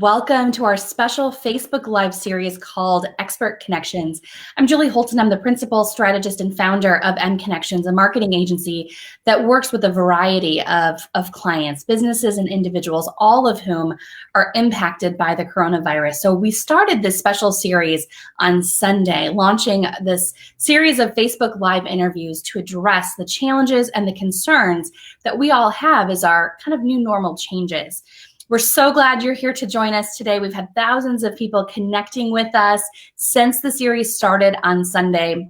welcome to our special Facebook Live series called ExpertConnexions. I'm Julie Holton. I'm the principal strategist and founder of mConnexions, a marketing agency that works with a variety of clients, businesses, and individuals, all of whom are impacted by the coronavirus. So we started this special series on Sunday, launching this series of Facebook Live interviews to address the challenges and the concerns that we all have as our kind of new normal changes. We're so glad you're here to join us today. We've had thousands of people connecting with us since the series started on Sunday.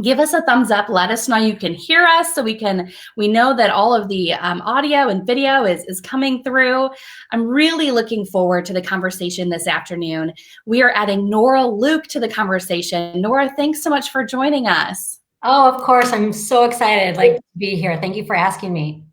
Give us a thumbs up. Let us know you can hear us so we know that all of the audio and video is coming through. I'm really looking forward to the conversation this afternoon. We are adding Nora Luke to the conversation. Nora, thanks so much for joining us. Oh, of course. I'm so excited to be here. Thank you for asking me.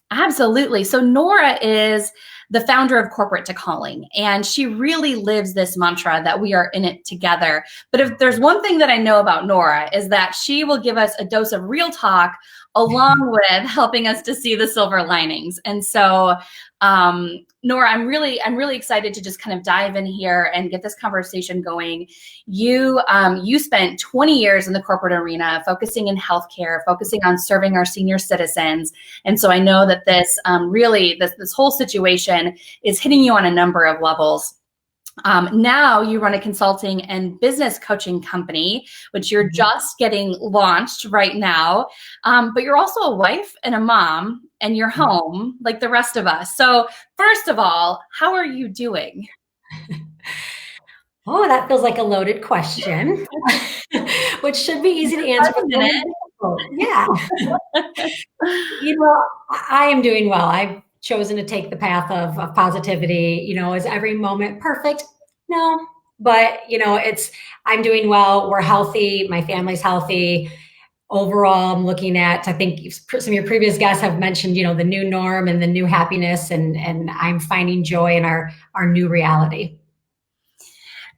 Absolutely. So Nora is the founder of Corporate to Calling, and she really lives this mantra that we are in it together. But if there's one thing that I know about Nora is that she will give us a dose of real talk along with helping us to see the silver linings. And so, Nora, I'm really excited to just kind of dive in here and get this conversation going. You spent 20 years in the corporate arena, focusing in healthcare, focusing on serving our senior citizens. And so I know that this this whole situation is hitting you on a number of levels. Now you run a consulting and business coaching company, which you're just getting launched right now. But you're also a wife and a mom, and you're home like the rest of us. So first of all, how are you doing? Oh, that feels like a loaded question, which should be easy to answer. Yeah. I am doing well. I've chosen to take the path of positivity. Is every moment perfect? No, but I'm doing well. We're healthy. My family's healthy. Overall, I'm looking at, I think some of your previous guests have mentioned, the new norm and the new happiness, and I'm finding joy in our new reality.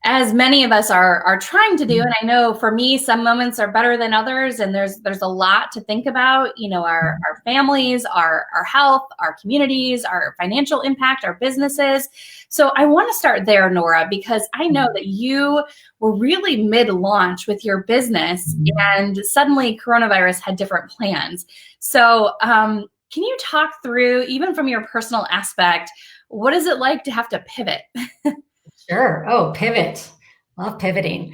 As many of us are trying to do, and I know for me, some moments are better than others, and there's a lot to think about, our families, our health, our communities, our financial impact, our businesses. So I want to start there, Nora, because I know that you were really mid-launch with your business, and suddenly coronavirus had different plans. So can you talk through, even from your personal aspect, what is it like to have to pivot? Sure. Oh, pivot. Love pivoting.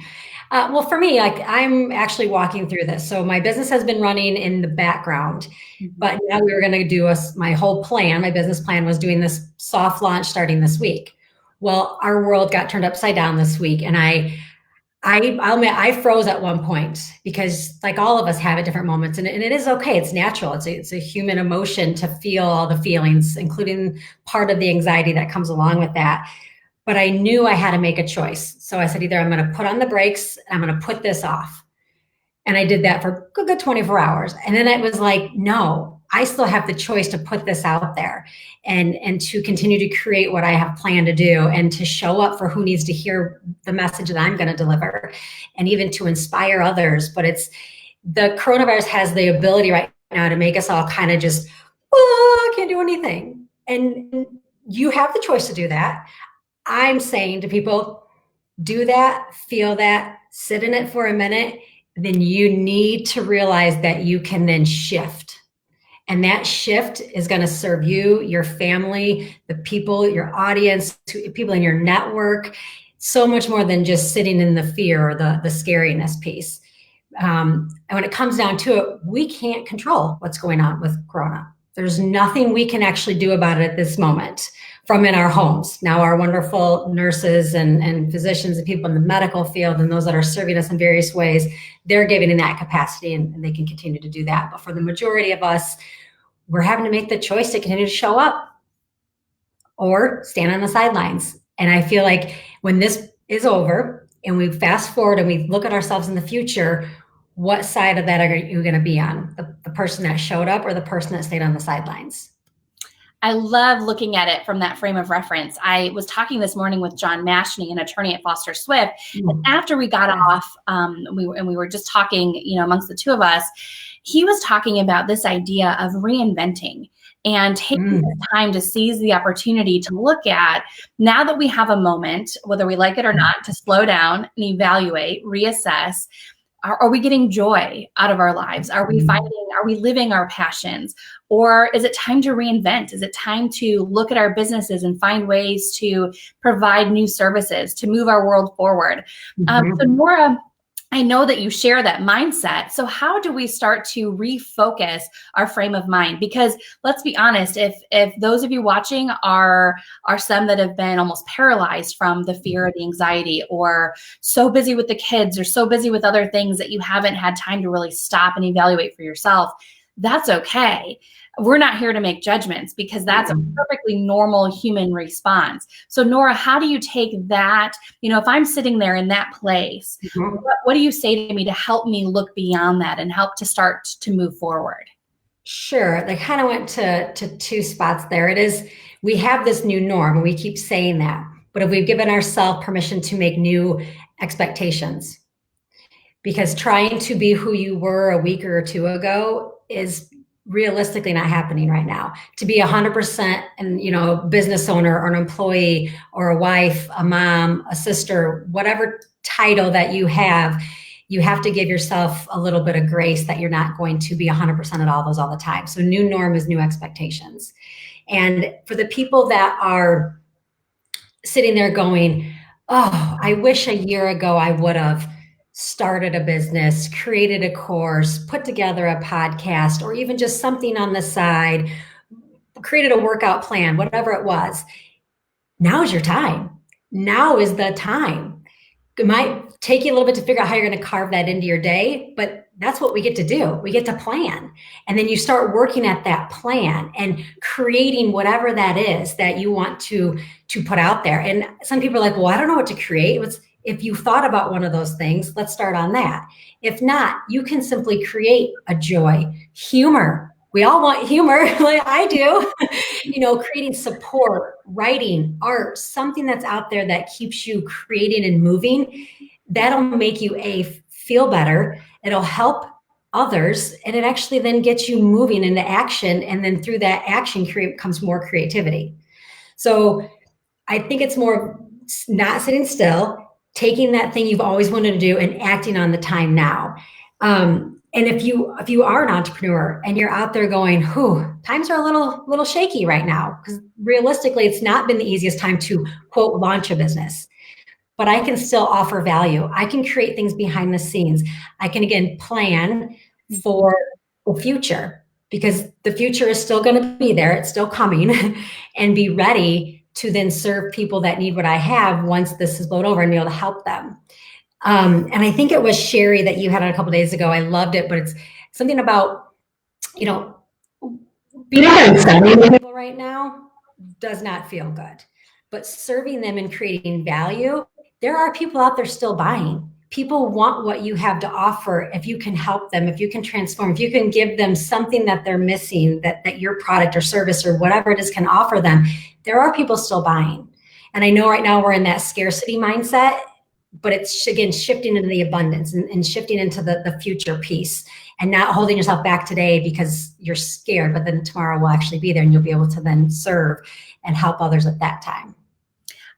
Well, for me, I'm actually walking through this. So my business has been running in the background, but now we were going to do my whole plan. My business plan was doing this soft launch starting this week. Well, our world got turned upside down this week, and I'll admit I froze at one point because, like all of us, have at different moments, and it is okay. It's natural. It's a human emotion to feel all the feelings, including part of the anxiety that comes along with that. But I knew I had to make a choice. So I said, either I'm going to put on the brakes, and I'm going to put this off. And I did that for a good 24 hours. And then it was like, no, I still have the choice to put this out there and to continue to create what I have planned to do, and to show up for who needs to hear the message that I'm going to deliver, and even to inspire others. But the coronavirus has the ability right now to make us all kind of just, I can't do anything. And you have the choice to do that. I'm saying to people, do that, feel that, sit in it for a minute. Then you need to realize that you can then shift. And that shift is going to serve you, your family, the people, your audience, people in your network, so much more than just sitting in the fear or the scariness piece. And when it comes down to it, we can't control what's going on with Corona. There's nothing we can actually do about it at this moment from in our homes. Now, our wonderful nurses and physicians and people in the medical field and those that are serving us in various ways, they're giving in that capacity, and they can continue to do that. But for the majority of us, we're having to make the choice to continue to show up or stand on the sidelines. And I feel like when this is over and we fast forward and we look at ourselves in the future, what side of that are you going to be on? The person that showed up or the person that stayed on the sidelines? I love looking at it from that frame of reference. I was talking this morning with John Mashney, an attorney at Foster Swift. And after we got off, we were just talking, amongst the two of us, he was talking about this idea of reinventing and taking the time to seize the opportunity to look at, now that we have a moment, whether we like it or not, to slow down and evaluate, reassess. Are we getting joy out of our lives? Are we living our passions? Or is it time to reinvent? Is it time to look at our businesses and find ways to provide new services, to move our world forward? So Nora, I know that you share that mindset. So how do we start to refocus our frame of mind? Because let's be honest, if those of you watching are some that have been almost paralyzed from the fear or the anxiety, or so busy with the kids or so busy with other things that you haven't had time to really stop and evaluate for yourself, that's okay. We're not here to make judgments, because that's a perfectly normal human response. So Nora, how do you take that, if I'm sitting there in that place, what do you say to me to help me look beyond that and help to start to move forward? Sure. I kind of went to two spots there. It is, we have this new norm and we keep saying that, but if we've given ourselves permission to make new expectations, because trying to be who you were a week or two ago is realistically not happening right now. To be 100% and business owner or an employee or a wife, a mom, a sister, whatever title that you have to give yourself a little bit of grace that you're not going to be 100% at all those all the time. So new norm is new expectations. And for the people that are sitting there going, oh, I wish a year ago I would have started a business, created a course, put together a podcast, or even just something on the side, created a workout plan, whatever it was. Now is your time. Now is the time. It might take you a little bit to figure out how you're going to carve that into your day, but that's what we get to do. We get to plan. And then you start working at that plan and creating whatever that is that you want to put out there. And some people are like, well, I don't know what to create. If you thought about one of those things, let's start on that. If not, you can simply create a joy, humor. We all want humor, like I do. Creating support, writing, art, something that's out there that keeps you creating and moving. That'll make you feel better. It'll help others, and it actually then gets you moving into action. And then through that action comes more creativity. So I think it's more not sitting still, taking that thing you've always wanted to do and acting on the time now. And if you are an entrepreneur and you're out there going, times are a little shaky right now, because realistically, it's not been the easiest time to, quote, launch a business. But I can still offer value. I can create things behind the scenes. I can, again, plan for the future, because the future is still going to be there. It's still coming, and be ready to then serve people that need what I have once this is blown over, and be able to help them. And I think it was Sherry that you had on a couple of days ago. I loved it, but it's something about, being around selling people right now does not feel good, but serving them and creating value, there are people out there still buying. People want what you have to offer. If you can help them, if you can transform, if you can give them something that they're missing, that your product or service or whatever it is can offer them, there are people still buying. And I know right now we're in that scarcity mindset, but it's, again, shifting into the abundance and shifting into the future piece, and not holding yourself back today because you're scared, but then tomorrow will actually be there and you'll be able to then serve and help others at that time.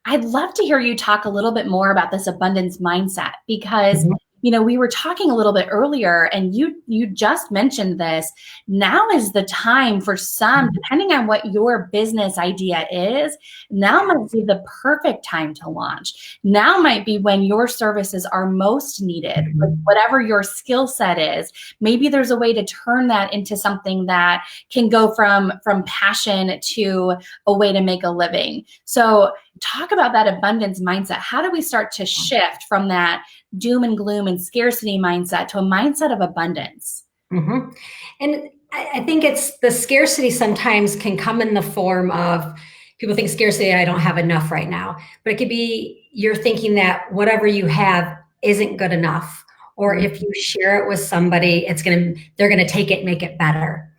I'd love to hear you talk a little bit more about this abundance mindset, because we were talking a little bit earlier, and you just mentioned this. Now is the time for some, depending on what your business idea is, now might be the perfect time to launch. Now might be when your services are most needed, whatever your skill set is. Maybe there's a way to turn that into something that can go from passion to a way to make a living. So talk about that abundance mindset. How do we start to shift from that doom and gloom and scarcity mindset to a mindset of abundance? And I think it's the scarcity sometimes can come in the form of, people think scarcity, I don't have enough right now, but it could be you're thinking that whatever you have isn't good enough, or if you share it with somebody, they're going to take it and make it better.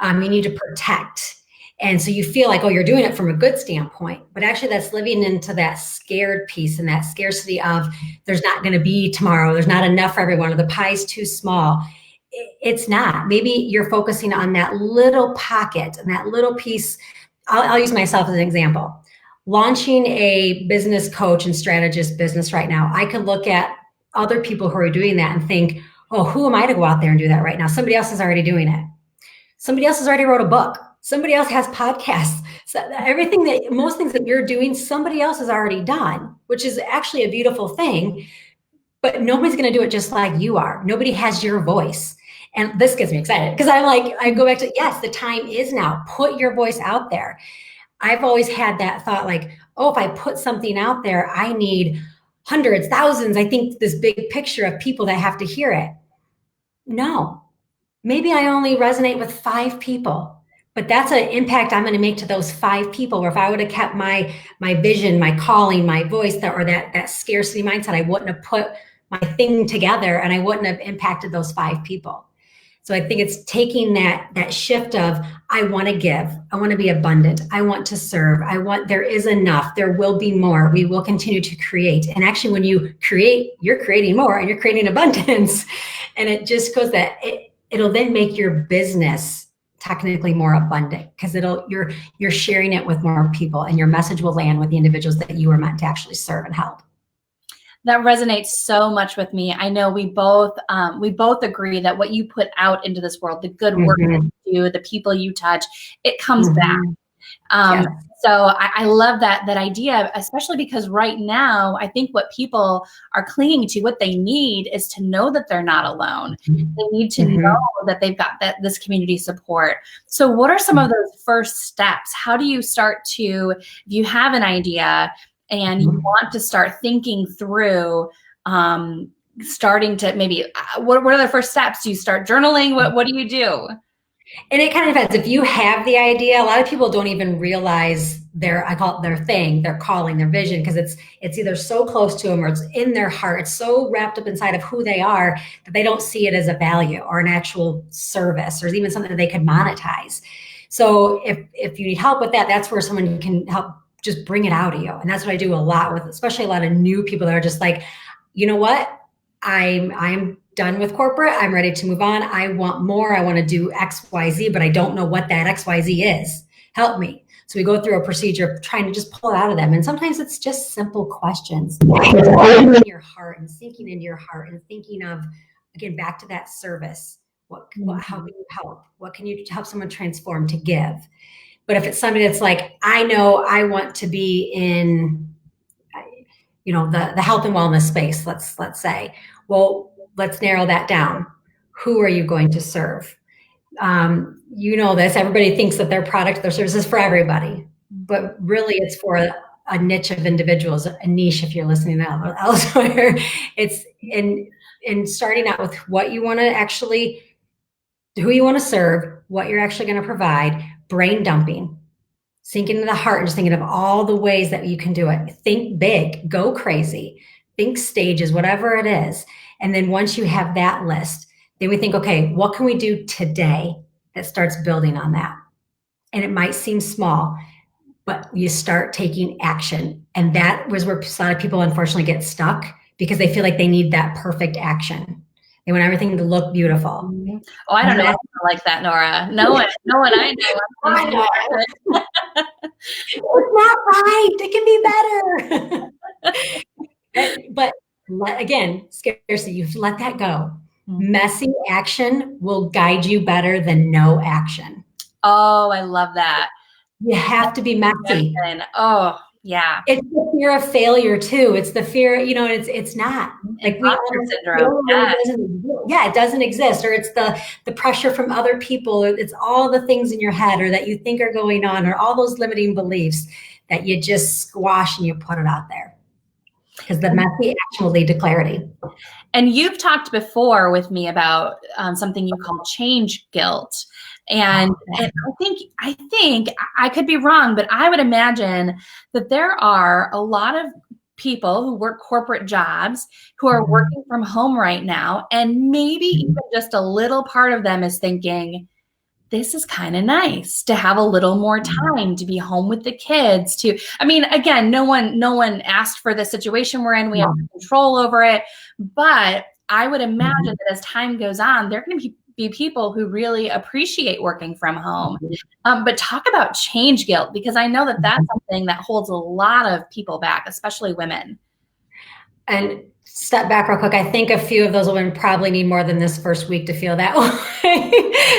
You need to protect. And so you feel like, oh, you're doing it from a good standpoint, but actually that's living into that scared piece and that scarcity of there's not going to be tomorrow. There's not enough for everyone, or the pie's too small. It's not. Maybe you're focusing on that little pocket and that little piece. I'll use myself as an example. Launching a business coach and strategist business right now, I could look at other people who are doing that and think, oh, who am I to go out there and do that right now? Somebody else is already doing it. Somebody else has already wrote a book. Somebody else has podcasts. So most things that you're doing, somebody else has already done, which is actually a beautiful thing, but nobody's going to do it just like you are. Nobody has your voice. And this gets me excited because I go back to, yes, the time is now. Put your voice out there. I've always had that thought like, oh, if I put something out there, I need hundreds, thousands. I think this big picture of people that have to hear it. No, maybe I only resonate with 5 people, but that's an impact I'm going to make to those 5 people. Or if I would have kept my vision, my calling, my voice, that scarcity mindset, I wouldn't have put my thing together and I wouldn't have impacted those 5 people. So I think it's taking that shift of, I want to give, I want to be abundant, I want to serve, there is enough, there will be more, we will continue to create. And actually when you create, you're creating more and you're creating abundance. And it just goes that it'll then make your business technically more abundant because you're sharing it with more people and your message will land with the individuals that you were meant to actually serve and help. That resonates so much with me. I know we both agree that what you put out into this world, the good work that you do, the people you touch, it comes back. Yes. So I love that idea, especially because right now, I think what people are clinging to, what they need is to know that they're not alone. They need to know that they've got this community support. So what are some of those first steps? How do you start to, if you have an idea and you want to start thinking through, starting to maybe, what are the first steps? Do you start journaling? What do you do? And it kind of depends. If you have the idea, a lot of people don't even realize I call it their thing, their calling, their vision, because it's either so close to them or it's in their heart. It's so wrapped up inside of who they are that they don't see it as a value or an actual service or even something that they could monetize. So if you need help with that, that's where someone can help just bring it out of you. And that's what I do a lot with, especially a lot of new people that are just like, you know what? I'm done with corporate. I'm ready to move on. I want more. I want to do X, Y, Z, but I don't know what that X, Y, Z is. Help me. So we go through a procedure of trying to just pull it out of them. And sometimes it's just simple questions. In your heart and sinking into your heart and thinking of, again, back to that service. How can you help? What can you help someone transform to give? But if it's somebody that's like, I know I want to be in, the health and wellness space, let's say, well, let's narrow that down. Who are you going to serve? This, everybody thinks that their product, their service is for everybody, but really it's for a niche of individuals, a niche, if you're listening elsewhere. It's in starting out with what you want to actually, who you want to serve, what you're actually going to provide, brain dumping, sink into the heart and just thinking of all the ways that you can do it. Think big, go crazy, think stages, whatever it is. And then once you have that list, then we think, okay, what can we do today that starts building on that? And it might seem small, but you start taking action. And that was where a lot of people unfortunately get stuck because they feel like they need that perfect action. They want everything to look beautiful. Oh, I don't know like that, Nora. No one I know. I know. It's not right. It can be better. But again, scarcity, you let that go. Messy action will guide you better than no action. Oh, I love that. You have to be messy. Oh, yeah. It's the fear of failure too. It's the fear, it's not like syndrome. It doesn't exist. Or it's the pressure from other people. Or it's all the things in your head or that you think are going on or all those limiting beliefs that you just squash and you put it out there. Because the messy action will lead to clarity. And you've talked before with me about something you call change guilt. And I think I could be wrong, but I would imagine that there are a lot of people who work corporate jobs who are working from home right now. And maybe even just a little part of them is thinking, this is kind of nice to have a little more time to be home with the kids to, I mean, again, no one asked for the situation we're in. We have control over it. But I would imagine that as time goes on, there are going to be people who really appreciate working from home. But talk about change guilt, because I know that that's something that holds a lot of people back, especially women. And step back real quick. I think a few of those women probably need more than this first week to feel that way,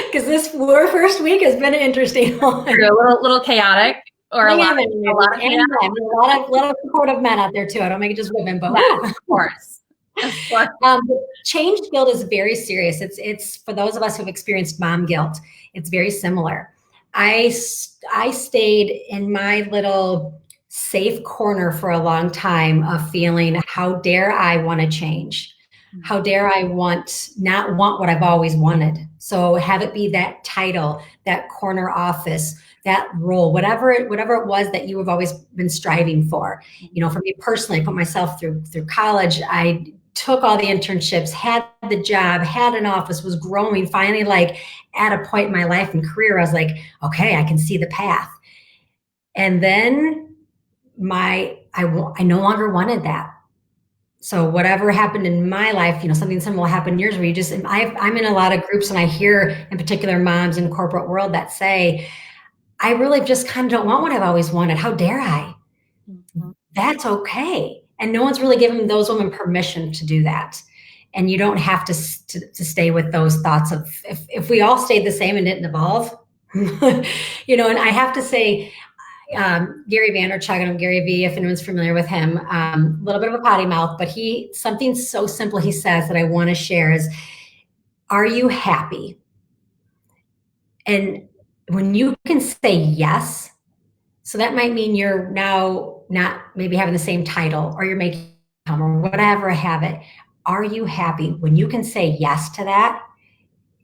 because this first week has been an interesting one. A little chaotic, or a lot of supportive men out there too. I don't make it just women, but of course. Change guilt is very serious. It's for those of us who've experienced mom guilt. It's very similar. I stayed in my little safe corner for a long time of feeling, how dare I want to change? How dare I not want what I've always wanted? So have it be that title, that corner office, that role, whatever it was that you have always been striving for. You know, for me personally, I put myself through college. I took all the internships, had the job, had an office, was growing, finally like at a point in my life and career, I was like, okay, I can see the path. And then I no longer wanted that. So whatever happened in my life, you know, something similar will happen in yours, where you just, I'm in a lot of groups, and I hear in particular moms in the corporate world that say, I really just kind of don't want what I've always wanted. How dare I? That's okay. And no one's really given those women permission to do that. And you don't have to stay with those thoughts of, if we all stayed the same and didn't evolve, you know. And I have to say, Gary Vaynerchuk, Gary V, if anyone's familiar with him, a little bit of a potty mouth, but something so simple he says that I want to share is, are you happy? And when you can say yes, so that might mean you're now not maybe having the same title, or you're making or whatever habit. Are you happy? When you can say yes to that,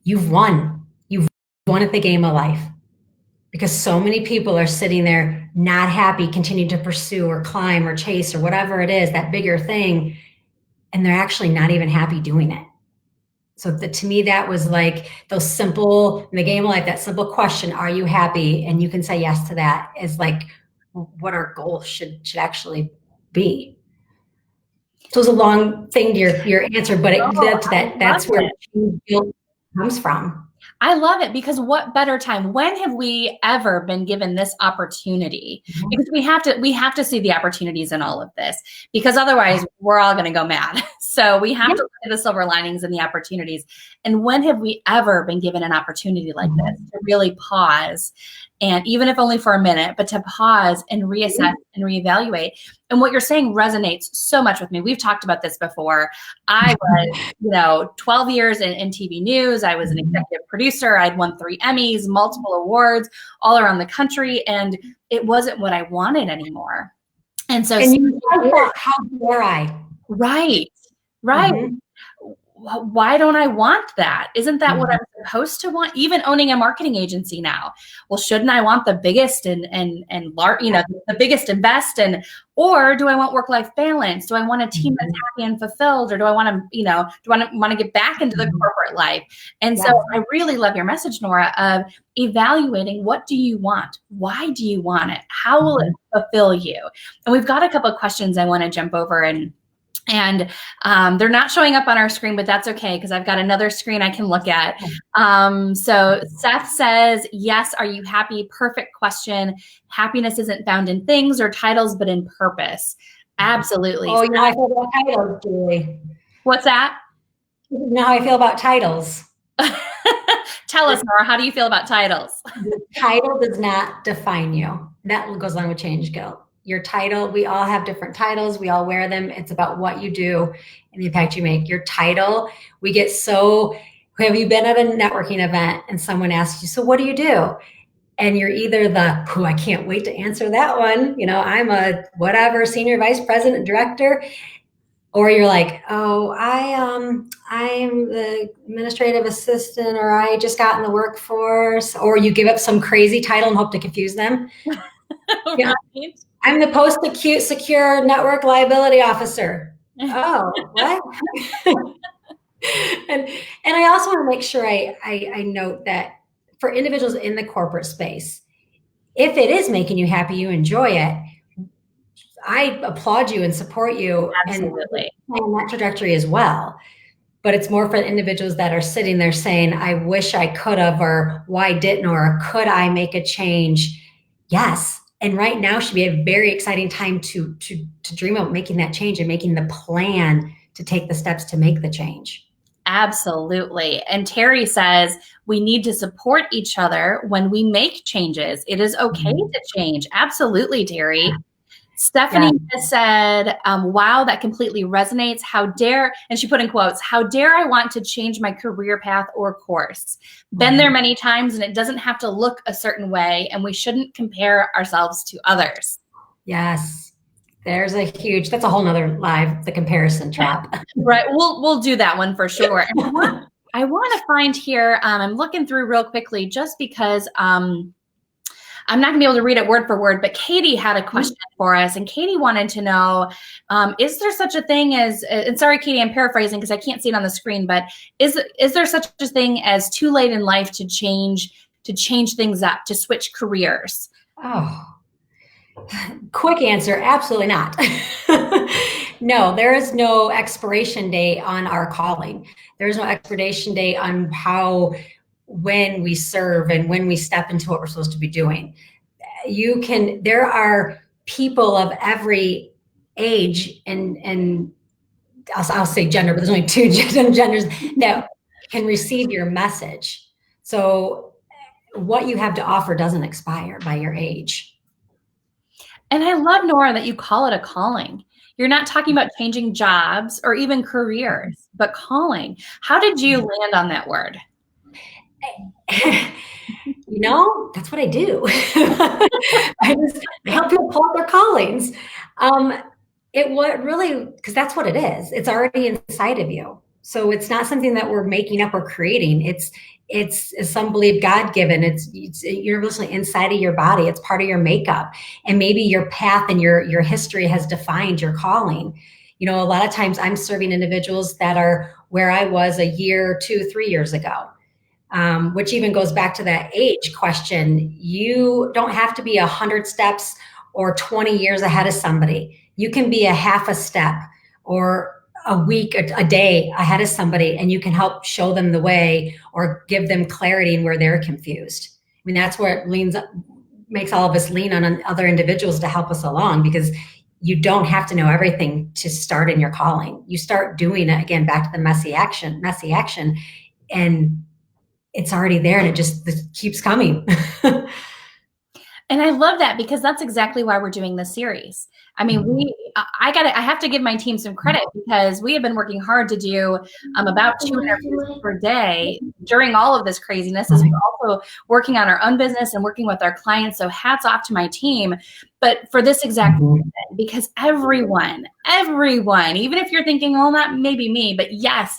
you've won. You've won at the game of life. Because so many people are sitting there not happy, continue to pursue or climb or chase or whatever it is, that bigger thing, and they're actually not even happy doing it. So to me, that was like those simple, in the game of life, that simple question, are you happy? And you can say yes to that, is like what our goal should actually be. So it's a long thing to your answer, but that's where guilt comes from. I love it, because what better time? When have we ever been given this opportunity? Because we have to see the opportunities in all of this, because otherwise we're all going to go mad. So we have to look at the silver linings and the opportunities. And when have we ever been given an opportunity like this to really pause, and even if only for a minute, but to pause and reassess and reevaluate? And what you're saying resonates so much with me. We've talked about this before. I was, 12 years in TV news. I was an executive producer. I'd won 3 Emmys, multiple awards all around the country. And it wasn't what I wanted anymore. And so, you thought, how dare I? Right. Mm-hmm. Why don't I want that? Isn't that what I'm supposed to want? Even owning a marketing agency now. Well, shouldn't I want the biggest and the biggest and best? Or do I want work-life balance? Do I want a team that's happy and fulfilled? Or do I want to get back into the corporate life? And so I really love your message, Nora, of evaluating, what do you want? Why do you want it? How will it fulfill you? And we've got a couple of questions I want to jump over, and they're not showing up on our screen, but that's okay, because I've got another screen I can look at. So Seth says, yes, are you happy? Perfect question. Happiness isn't found in things or titles, but in purpose. Absolutely. Oh, you know how I feel about titles, Julie. What's that? You know how I feel about titles. Tell us, Nora, how do you feel about titles? The title does not define you. That goes along with change guilt. Your title, we all have different titles. We all wear them. It's about what you do and the impact you make. Your title, have you been at a networking event and someone asks you, so what do you do? And you're either I can't wait to answer that one. I'm a whatever, senior vice president, director. Or you're like, oh, I'm the administrative assistant, or I just got in the workforce. Or you give up some crazy title and hope to confuse them. Right. I'm the post-acute secure network liability officer. Oh, what? and I also want to make sure I note that for individuals in the corporate space, if it is making you happy, you enjoy it, I applaud you and support you. Absolutely. And on that trajectory as well. But it's more for the individuals that are sitting there saying, I wish I could have, or why didn't, or could I make a change? Yes. And right now should be a very exciting time to dream about making that change and making the plan to take the steps to make the change. Absolutely. And Terry says we need to support each other when we make changes. It is okay to change. Absolutely, Terry. Stephanie has said, wow, that completely resonates. How dare, and she put in quotes, how dare I want to change my career path or course? Been there many times, and it doesn't have to look a certain way, and we shouldn't compare ourselves to others. Yes. There's a huge, that's a whole nother live, the comparison trap. Right. We'll do that one for sure. And I want to find here, I'm looking through real quickly just because I'm not gonna be able to read it word for word, but Katie had a question for us, and Katie wanted to know, is there such a thing as, and sorry, Katie, I'm paraphrasing because I can't see it on the screen, but is there such a thing as too late in life to change things up, to switch careers? Oh, quick answer, absolutely not. No, there is no expiration date on our calling. There's no expiration date on when we serve and when we step into what we're supposed to be doing. There are people of every age and I'll say gender, but there's only two genders that can receive your message. So what you have to offer doesn't expire by your age. And I love, Nora, that you call it a calling. You're not talking about changing jobs or even careers, but calling. How did you land on that word? That's what I do. I help people pull up their callings. Because that's what it is. It's already inside of you. So it's not something that we're making up or creating. It's some believe God-given. It's universally inside of your body. It's part of your makeup. And maybe your path and your history has defined your calling. A lot of times I'm serving individuals that are where I was a year, 2, 3 years ago. Which even goes back to that age question. You don't have to be 100 steps or 20 years ahead of somebody. You can be a half a step or a week, a day ahead of somebody, and you can help show them the way or give them clarity in where they're confused. I mean, that's where it makes all of us lean on other individuals to help us along, because you don't have to know everything to start in your calling. You start doing it, again, back to the messy action, and it's already there, and it keeps coming. And I love that, because that's exactly why we're doing this series. I mean, I have to give my team some credit, because we have been working hard to do about 2 interviews per day during all of this craziness, as we're also working on our own business and working with our clients. So hats off to my team. But for this exact reason, because everyone, even if you're thinking, well, not maybe me, but yes,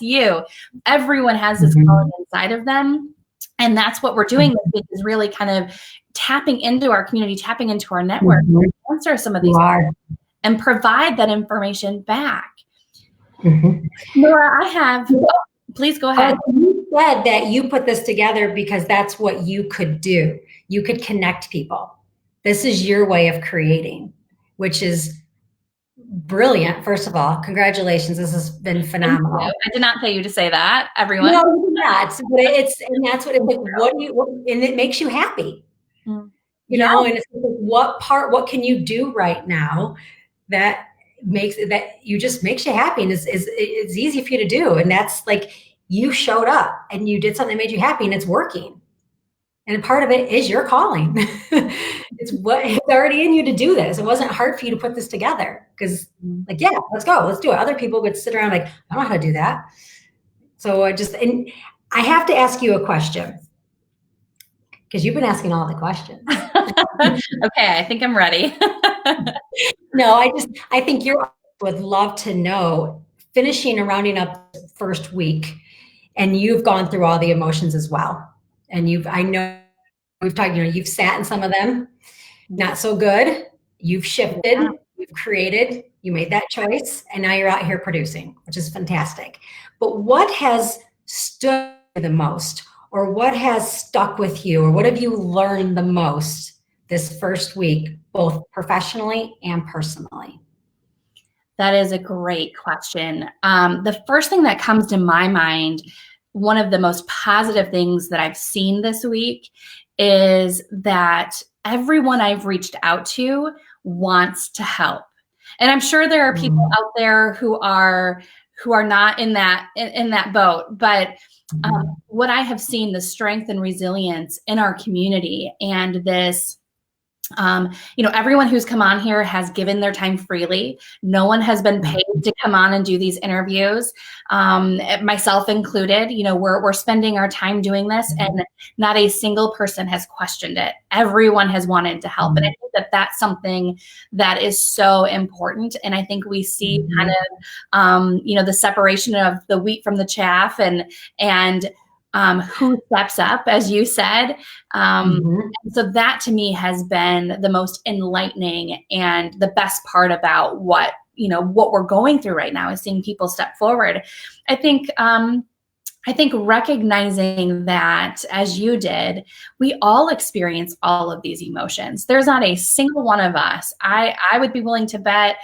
everyone has this calling inside of them. And that's what we're doing this week, is really kind of tapping into our community, tapping into our network, answer some of these questions and provide that information back. Nora, please go ahead. You said that you put this together because that's what you could do. You could connect people. This is your way of creating, which is brilliant. First of all, congratulations. This has been phenomenal. I did not pay you to say that, everyone. No, you did not. But that's what it's like. And it makes you happy. And it's like, what can you do right now that just makes you happy, and it's easy for you to do. And that's like, you showed up and you did something that made you happy, and it's working. And part of it is your calling. It's already in you to do this. It wasn't hard for you to put this together, because let's go, let's do it. Other people would sit around like, I don't know how to do that. So and I have to ask you a question, because you've been asking all the questions. Okay, I think I'm ready. No, I think you would love to know, finishing and rounding up first week, and you've gone through all the emotions as well. And I know we've talked, you've sat in some of them, not so good. You've shifted, you've created, you made that choice, and now you're out here producing, which is fantastic. But what has stood the most, or what has stuck with you, or what have you learned the most this first week, both professionally and personally? That is a great question. The first thing that comes to my mind, one of the most positive things that I've seen this week is that everyone I've reached out to wants to help. And I'm sure there are people out there who are not in that boat, but what I have seen, the strength and resilience in our community, and this, everyone who's come on here has given their time freely. No one has been paid to come on and do these interviews, myself included. We're spending our time doing this, and not a single person has questioned it. Everyone has wanted to help, and I think that that's something that is so important. And I think we see kind of, the separation of the wheat from the chaff, and who steps up, as you said. And so that to me has been the most enlightening and the best part about what we're going through right now, is seeing people step forward. I think recognizing that, as you did, we all experience all of these emotions. There's not a single one of us. I would be willing to bet,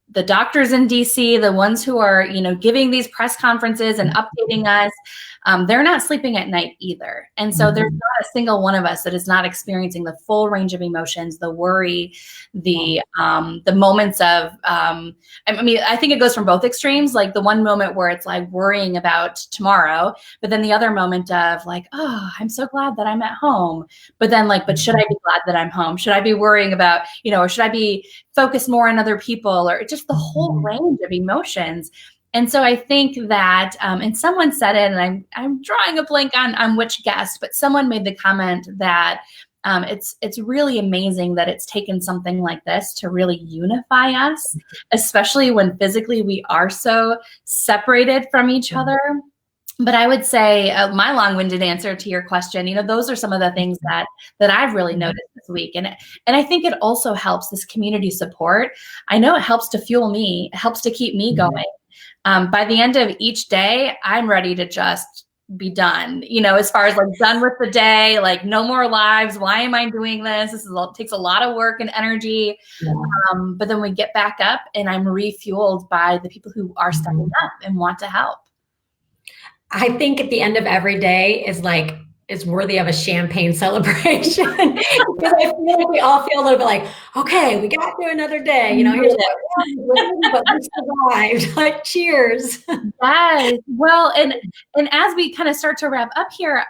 the doctors in DC, the ones who are, giving these press conferences and updating us, they're not sleeping at night either. And so there's not a single one of us that is not experiencing the full range of emotions, the worry, the moments of, I think it goes from both extremes, like the one moment where it's like worrying about tomorrow, but then the other moment of like, oh, I'm so glad that I'm at home. But then but should I be glad that I'm home? Should I be worrying about, or should I be focused more on other people, or just the whole range of emotions? And so I think that, and someone said it, and I'm drawing a blank on which guest, but someone made the comment that it's really amazing that it's taken something like this to really unify us, especially when physically we are so separated from each other. But I would say my long-winded answer to your question, those are some of the things that I've really noticed this week. And I think it also helps, this community support. I know it helps to fuel me. It helps to keep me going. By the end of each day, I'm ready to just be done, as far as done with the day, no more lives. Why am I doing this? Takes a lot of work and energy. Yeah. But then we get back up and I'm refueled by the people who are stepping up and want to help. I think at the end of every day is worthy of a champagne celebration. Because I feel like we all feel a little bit like, okay, we got through another day. Here's what, but we survived. Cheers. Yes. Well, and as we kind of start to wrap up here,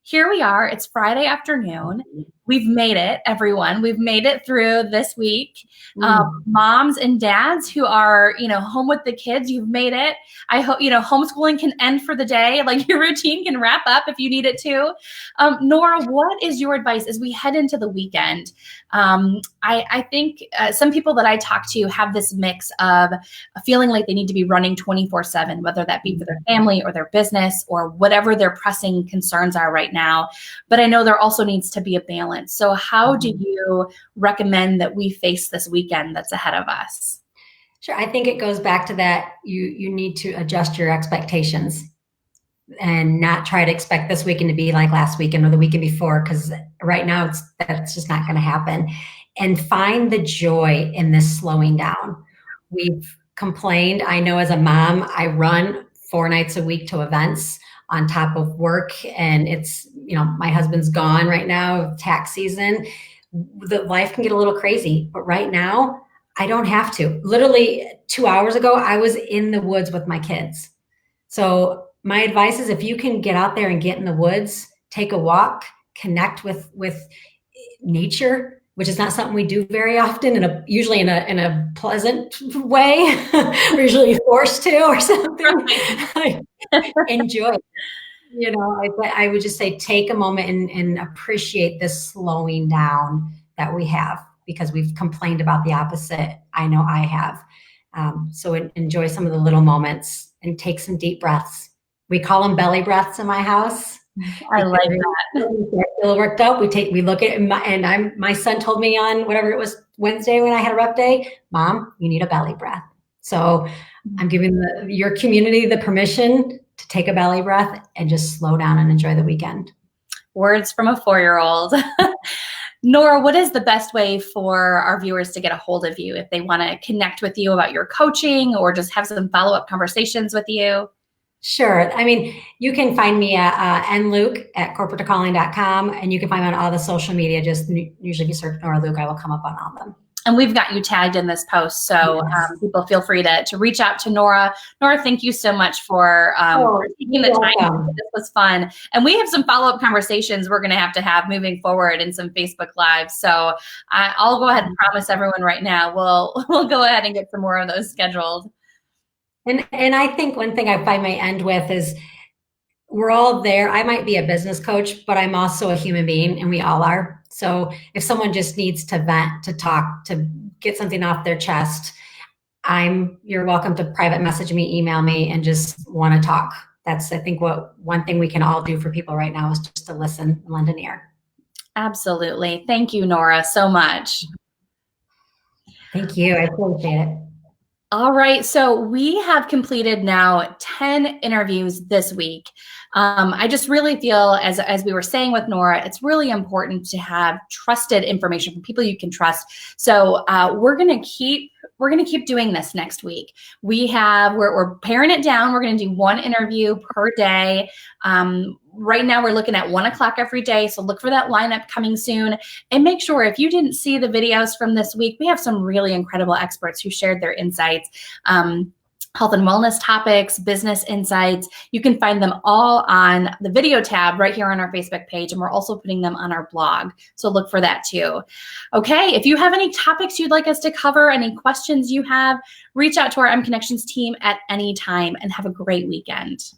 here we are. It's Friday afternoon. We've made it, everyone. We've made it through this week. Moms and dads who are, home with the kids, you've made it. I hope, homeschooling can end for the day. Your routine can wrap up if you need it to. Nora, what is your advice as we head into the weekend? I think some people that I talk to have this mix of feeling like they need to be running 24/7, whether that be for their family or their business or whatever their pressing concerns are right now. But I know there also needs to be a balance. So how do you recommend that we face this weekend that's ahead of us? Sure. I think it goes back to that. You need to adjust your expectations and not try to expect this weekend to be like last weekend or the weekend before, because right now that's just not going to happen. And find the joy in this slowing down. We've complained. I know as a mom, I run 4 nights a week to events on top of work, and it's, my husband's gone right now, tax season. The life can get a little crazy, but right now I don't have to. Literally 2 hours ago, I was in the woods with my kids. So my advice is, if you can get out there and get in the woods, take a walk, connect with nature, which is not something we do very often, usually in a pleasant way. We're usually forced to or something. Enjoy it. I would just say, take a moment and appreciate this slowing down that we have, because we've complained about the opposite. I know I have. So enjoy some of the little moments and take some deep breaths. We call them belly breaths in my house. I like that. We feel worked up. We look at it, and my son told me on whatever it was, Wednesday, when I had a rough day, Mom, you need a belly breath. So I'm giving your community the permission to to take a belly breath and just slow down and enjoy the weekend. Words from a 4-year-old. Nora, what is the best way for our viewers to get a hold of you if they want to connect with you about your coaching or just have some follow-up conversations with you? Sure. I mean, you can find me at nluke@corporatecalling.com, and you can find me on all the social media. Just usually if you search Nora Luke, I will come up on all of them. And we've got you tagged in this post, so people feel free to reach out to Nora. Nora, thank you so much for taking the time. This was fun. And we have some follow-up conversations we're going to have moving forward in some Facebook Lives. So I'll go ahead and promise everyone right now, we'll go ahead and get some more of those scheduled. And I think one thing I might end with is we're all there. I might be a business coach, but I'm also a human being, and we all are. So if someone just needs to vent, to talk, to get something off their chest, you're welcome to private message me, email me, and just want to talk. That's, I think, one thing we can all do for people right now is just to listen and lend an ear. Absolutely. Thank you, Nora, so much. Thank you. I appreciate it. All right, so we have completed now 10 interviews this week. I just really feel, as we were saying with Nora, it's really important to have trusted information from people you can trust. So we're gonna keep doing this next week. We're paring it down. We're gonna do 1 interview per day. Right now we're looking at 1 o'clock every day. So look for that lineup coming soon, and make sure if you didn't see the videos from this week, we have some really incredible experts who shared their insights, health and wellness topics, business insights. You can find them all on the video tab right here on our Facebook page. And we're also putting them on our blog. So look for that too. Okay. If you have any topics you'd like us to cover, any questions you have, reach out to our mConnexions team at any time, and have a great weekend.